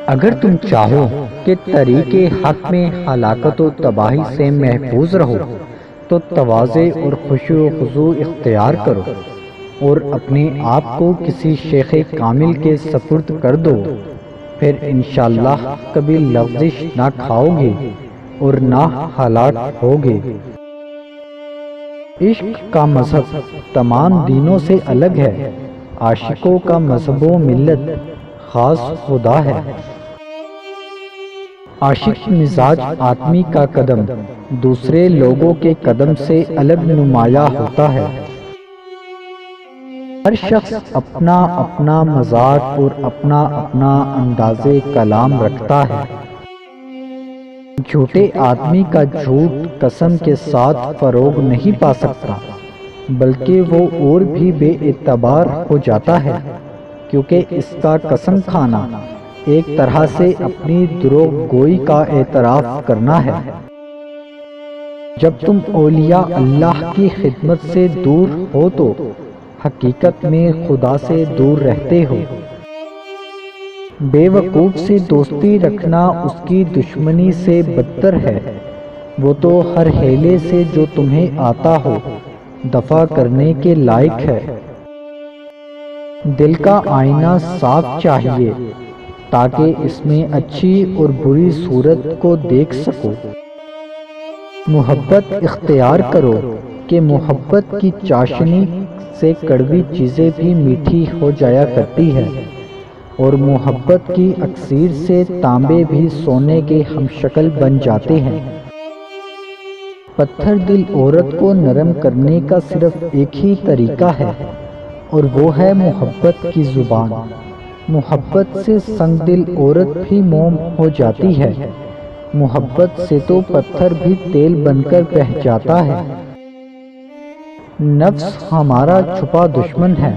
اگر تم چاہو کہ طریق حق میں ہلاکت و تباہی سے محفوظ رہو تو تواضع اور خشوع و خضوع اختیار کرو اور اپنے آپ کو کسی شیخ کامل کے سپرد کر دو، پھر انشاءاللہ کبھی لغزش نہ کھاؤ گے اور نہ ہلاک ہوگے۔ عشق کا مذہب تمام دینوں سے الگ ہے، عاشقوں کا مذہب و ملت خاص خدا ہے۔ عاشق مزاج آدمی کا قدم دوسرے لوگوں کے قدم سے الگ نمایاں ہوتا ہے۔ ہر شخص اپنا اپنا مزاج اور اپنا اپنا انداز کلام رکھتا ہے۔ جھوٹے آدمی کا جھوٹ قسم کے ساتھ فروغ نہیں پا سکتا، بلکہ وہ اور بھی بے اعتبار ہو جاتا ہے، کیونکہ اس کا قسم کھانا ایک طرح سے اپنی دروغ گوئی کا اعتراف کرنا ہے۔ جب تم اولیاء اللہ کی خدمت سے دور ہو تو حقیقت میں خدا سے دور رہتے ہو۔ بے وقوف سے دوستی رکھنا اس کی دشمنی سے بدتر ہے، وہ تو ہر ہیلے سے جو تمہیں آتا ہو دفع کرنے کے لائق ہے۔ دل کا آئینہ صاف چاہیے تاکہ اس میں اچھی اور بری صورت کو دیکھ سکو۔ محبت اختیار کرو کہ محبت کی چاشنی سے کڑوی چیزیں بھی میٹھی ہو جایا کرتی ہے، اور محبت کی اکسیر سے تانبے بھی سونے کے ہم شکل بن جاتے ہیں۔ پتھر دل عورت کو نرم کرنے کا صرف ایک ہی طریقہ ہے، اور وہ ہے محبت کی زبان۔ محبت سے سنگ دل عورت بھی موم ہو جاتی ہے، محبت سے تو پتھر بھی تیل بن کر بہہ جاتا ہے۔ نفس ہمارا چھپا دشمن ہے،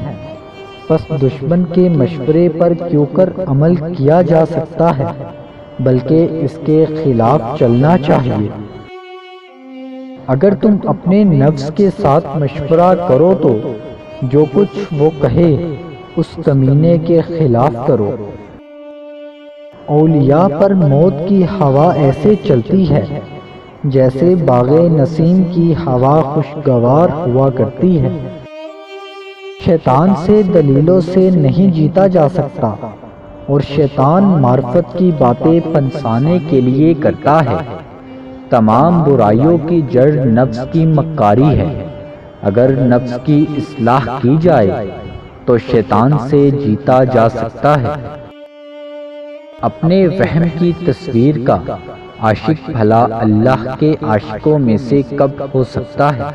پس دشمن کے مشورے پر کیوں کر عمل کیا جا سکتا ہے، بلکہ اس کے خلاف چلنا چاہیے۔ اگر تم اپنے نفس کے ساتھ مشورہ کرو تو جو کچھ وہ کہے اس کمینے کے خلاف کرو۔ اولیاء پر موت کی ہوا ایسے چلتی ہے جیسے باغ نسیم کی ہوا خوشگوار ہوا کرتی ہے۔ شیطان سے دلیلوں سے نہیں جیتا جا سکتا، اور شیطان معرفت کی باتیں پنسانے کے لیے کرتا ہے۔ تمام برائیوں کی جڑ نفس کی مکاری ہے۔ اگر نفس کی اصلاح کی جائے تو شیطان سے جیتا جا سکتا ہے۔ اپنے وہم کی تصویر کا عاشق بھلا اللہ کے عاشقوں میں سے کب ہو سکتا ہے؟